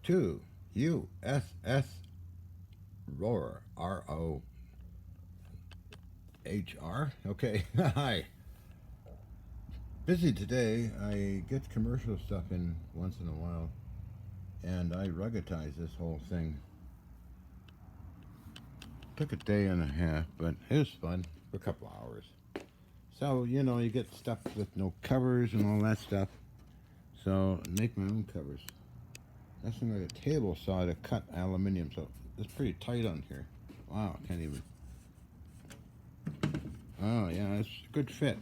to USS rhor, ROHR. Okay, hi. Busy today. I get commercial stuff in once in a while, and I ruggedize this whole thing. Took a day and a half, but it was fun for a couple hours. So, you get stuff with no covers and all that stuff. So, make my own covers. That's like a table saw to cut aluminium, so it's pretty tight on here. Wow, I can't even. Oh, yeah, it's a good fit.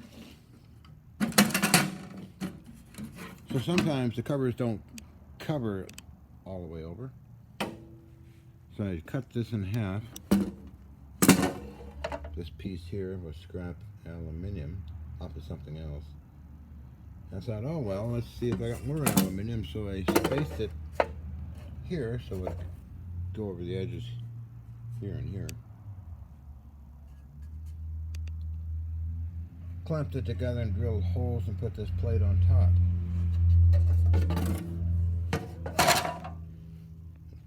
So sometimes the covers don't cover all the way over. So I cut this in half. This piece here was scrap aluminium off of something else. I thought, oh well, let's see if I got more aluminium. So I spaced it here so it would go over the edges here and here. Clamped it together and drilled holes and put this plate on top.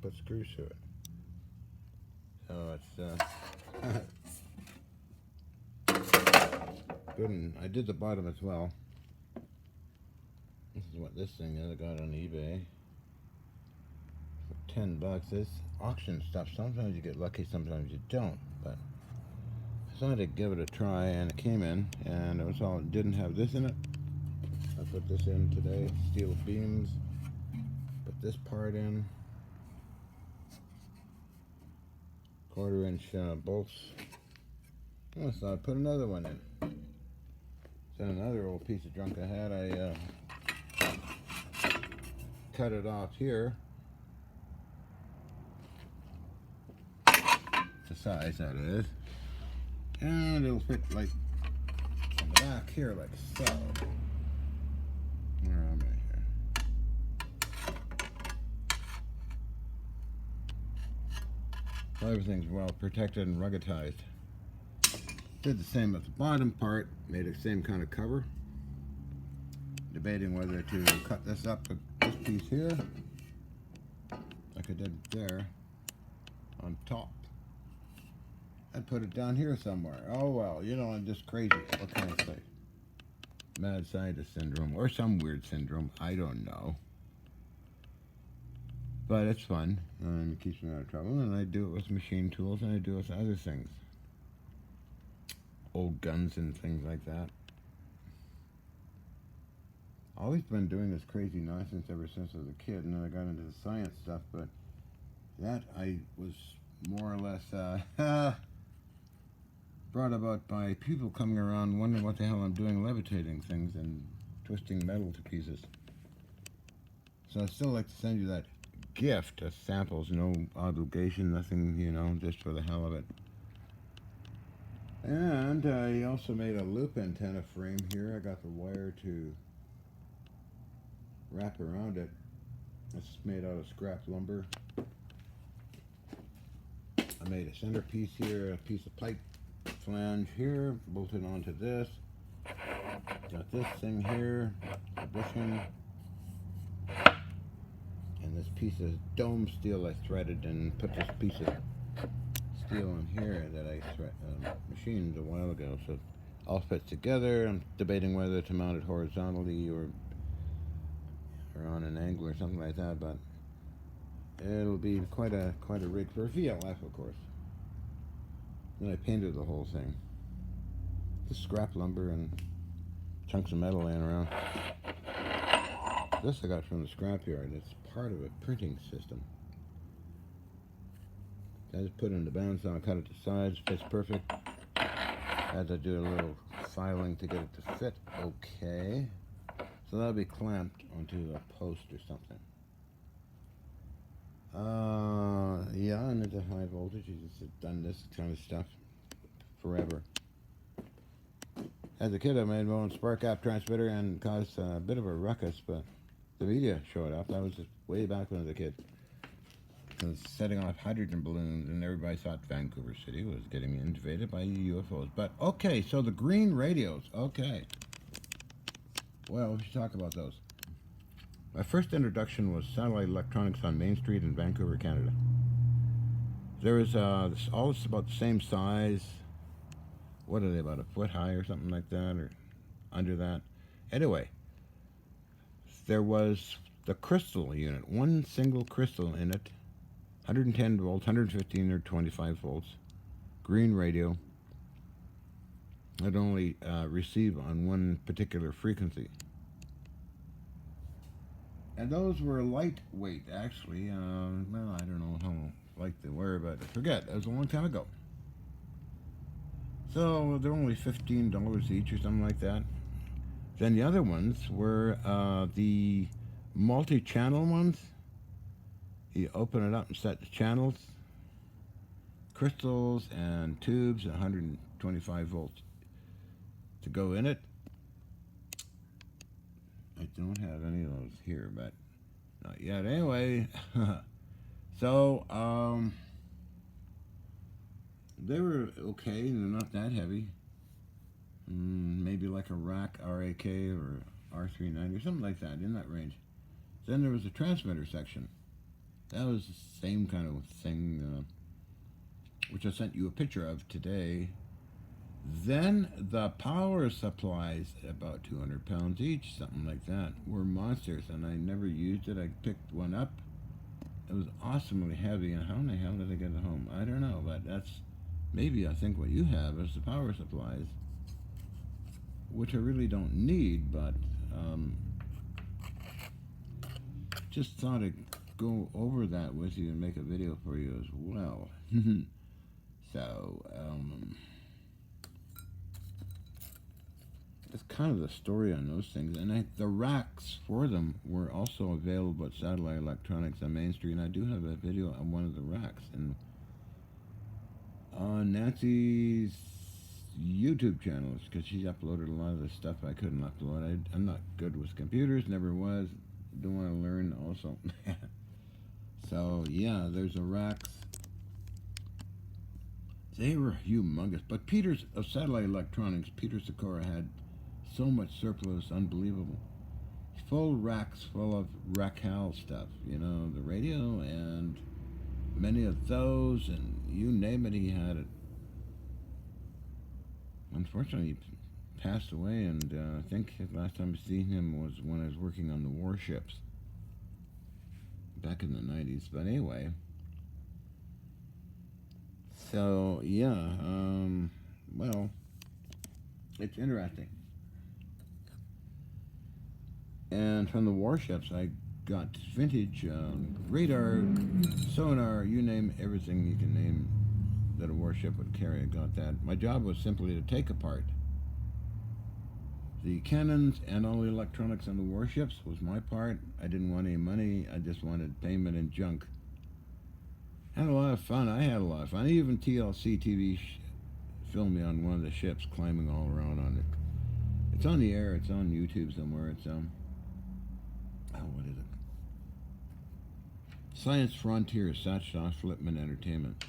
Put screws to it. So it's good, and I did the bottom as well. This is what this thing is. I got on eBay for $10. This auction stuff, sometimes you get lucky, sometimes you don't, but I thought I'd give it a try, and it came in, and it was all, it didn't have this in it. I put this in today, steel beams, put this part in, 1/4 inch bolts. Oh, so I put another one in. Then another old piece of junk I had, I cut it off here, the size that is, and it'll fit like on the back here, like so. Where am I here? So everything's well protected and ruggedized. Did the same with the bottom part, made the same kind of cover. Debating whether to cut this up with this piece here, like I did there, on top. I'd put it down here somewhere. Oh well, I'm just crazy. What can I say? Mad scientist syndrome, or some weird syndrome, I don't know. But it's fun, and it keeps me out of trouble, and I do it with machine tools, and I do it with other things. Old guns and things like that. Always been doing this crazy nonsense ever since I was a kid, and then I got into the science stuff, but that I was more or less brought about by people coming around wondering what the hell I'm doing, levitating things and twisting metal to pieces. So I'd still like to send you that gift of samples, no obligation, nothing, just for the hell of it. And I also made a loop antenna frame here. I got the wire to wrap around it. It's made out of scrap lumber. I made a centerpiece here, a piece of pipe flange here, bolted onto this. Got this thing here, a bushing, and this piece of dome steel I threaded and put this piece of steel in here that I machined a while ago. So it all fits together. I'm debating whether to mount it horizontally or on an angle or something like that, but it'll be quite a rig for a VLF, of course. Then I painted the whole thing. Just scrap lumber and chunks of metal laying around. This I got from the scrapyard. It's part of a printing system. I just put it in the bandsaw, cut it to size, fits perfect. Had to do a little filing to get it to fit okay. So that'll be clamped onto a post or something. Yeah, and it's a high voltage. You just have done this kind of stuff forever. As a kid, I made my own spark gap transmitter and caused a bit of a ruckus, but the media showed up. That was just way back when I was a kid. I was setting off hydrogen balloons, and everybody thought Vancouver City was getting invaded by UFOs. But okay, so the green radios. Okay. Well, we should talk about those. My first introduction was Satellite Electronics on Main Street in Vancouver, Canada. There was all about the same size. What are they, about a foot high or something like that, or under that? Anyway, there was the crystal unit, one single crystal in it, 110 volts, 115 or 25 volts, green radio. I'd only receive on one particular frequency. And those were lightweight, actually. Well, I don't know how light they were, but I forget. That was a long time ago. So they're only $15 each or something like that. Then the other ones were the multi-channel ones. You open it up and set the channels, crystals and tubes, 125 volts to go in it. I don't have any of those here, but not yet. Anyway, so they were okay. They're not that heavy. Maybe like a RAK or R390 or something like that, in that range. Then there was a transmitter section. That was the same kind of thing, which I sent you a picture of today. Then the power supplies, about 200 pounds each, something like that, were monsters, and I never used it. I picked one up. It was awesomely heavy, and how in the hell did I get it home? I don't know, but that's maybe I think what you have is the power supplies, which I really don't need, but just thought I'd go over that with you and make a video for you as well. So, that's kind of the story on those things. And the racks for them were also available at Satellite Electronics on Main Street, and I do have a video on one of the racks. And on Nancy's YouTube channels, because she's uploaded a lot of the stuff I couldn't upload. I'm not good with computers, never was. Don't want to learn also. So, yeah, there's the racks. They were humongous. But Peter's, of Satellite Electronics, Peter Sikora had so much surplus, unbelievable. Full racks full of Racal stuff, you know, the radio and many of those, and you name it, he had it. Unfortunately, he passed away, and I think the last time I seen him was when I was working on the warships back in the 90s. But anyway, so yeah, well, it's interesting. And from the warships, I got vintage radar, sonar, you name everything you can name that a warship would carry. I got that. My job was simply to take apart the cannons and all the electronics on the warships was my part. I didn't want any money. I just wanted payment in junk. Had a lot of fun. I had a lot of fun. Even TLC TV filmed me on one of the ships climbing all around on it. It's on the air. It's on YouTube somewhere. It's what is it? Science Frontier, Satchel Flipman Entertainment.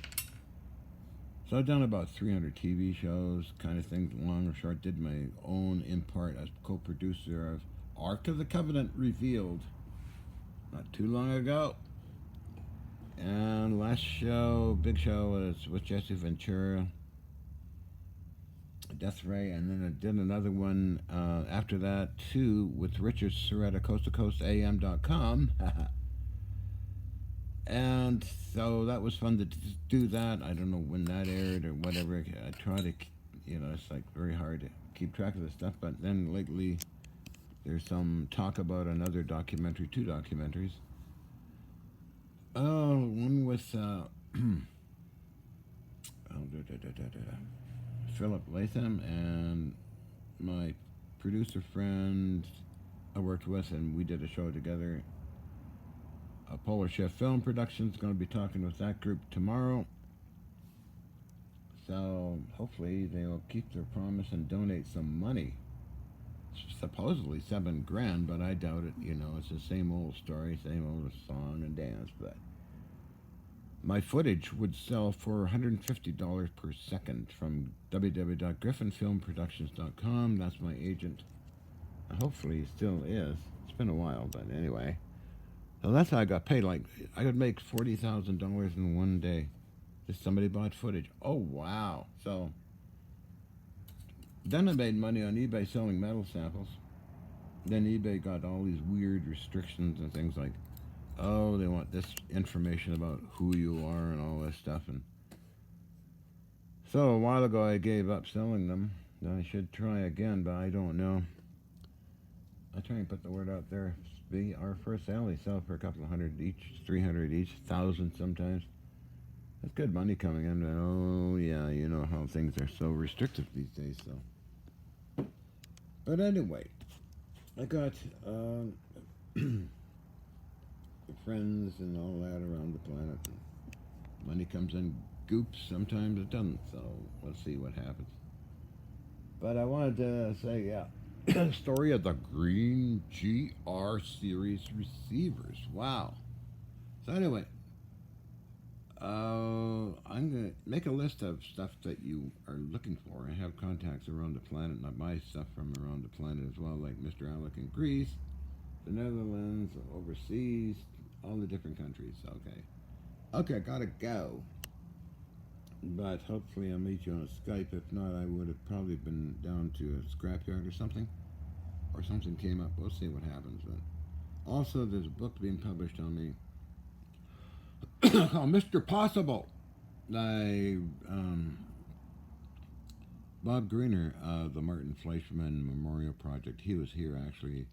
So I've done about 300 TV shows, kind of things, long or short. Did my own, in part, as co-producer of Ark of the Covenant Revealed, not too long ago. And last show, big show, was with Jesse Ventura, Death Ray, and then I did another one after that, too, with Richard Soretta, coasttocoastam.com. And so that was fun to do that. I don't know when that aired or whatever. I try to, it's like very hard to keep track of this stuff. But then lately, there's some talk about another documentary, two documentaries. One with Philip Latham and my producer friend I worked with, and we did a show together. Polar Chef Film Productions, going to be talking with that group tomorrow. So hopefully they'll keep their promise and donate some money. It's supposedly $7,000, but I doubt it. It's the same old story, same old song and dance. But my footage would sell for $150 per second from www.griffinfilmproductions.com. That's my agent. Hopefully he still is. It's been a while, but anyway. So that's how I got paid. Like, I could make $40,000 in one day. Just somebody bought footage. Oh, wow. So then I made money on eBay selling metal samples. Then eBay got all these weird restrictions and things like, oh, they want this information about who you are and all this stuff. And so a while ago I gave up selling them. I should try again, but I don't know. I try and put the word out there. Be our first sale, they sell for a couple of hundred each, 300 each, 1,000 sometimes. That's good money coming in. Oh yeah, you know how things are so restrictive these days. So, but anyway, I got friends and all that around the planet. Money comes in goops. Sometimes it doesn't. So we'll see what happens. But I wanted to say, yeah, story of the Green GR series receivers. Wow. So anyway, I'm gonna make a list of stuff that you are looking for. I have contacts around the planet, and I buy stuff from around the planet as well, like Mr. Alec in Greece, the Netherlands, overseas, all the different countries. Okay, gotta go. But hopefully I'll meet you on Skype. If not, I would have probably been down to a scrapyard or something. Or something came up. We'll see what happens. But also, there's a book being published on me called Mr. Possible by Bob Greener of the Martin Fleischmann Memorial Project. He was here actually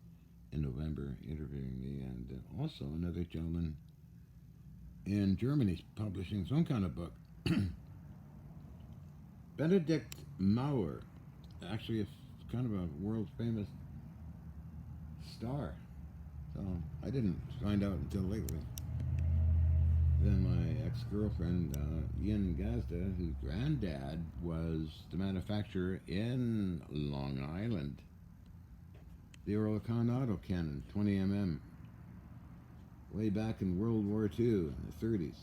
in November interviewing me. And also another gentleman in Germany publishing his own kind of book. Benedict Maurer, actually a kind of a world famous star. So I didn't find out until lately. Then my ex-girlfriend, Ian Gazda, whose granddad was the manufacturer in Long Island. The Earl of Con auto cannon, 20 way back in World War II in the 30s.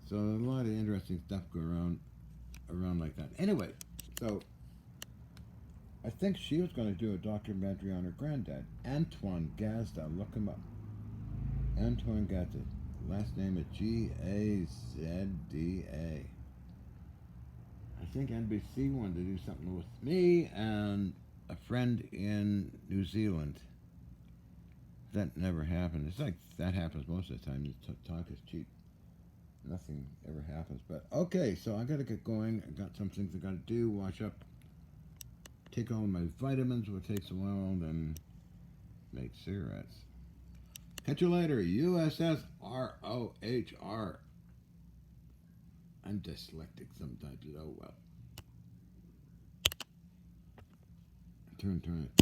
So a lot of interesting stuff go around like that. Anyway, so I think she was going to do a documentary on her granddad, Antoine Gazda. Look him up. Antoine Gazda. Last name is Gazda. I think NBC wanted to do something with me and a friend in New Zealand. That never happened. It's like that happens most of the time. Talk is cheap. Nothing ever happens. But okay, so I gotta get going. I got some things I gotta do. Wash up. Take all my vitamins, which takes a while, then make cigarettes. Catch you later. USS ROHR. I'm dyslexic sometimes. Oh well. Turn it.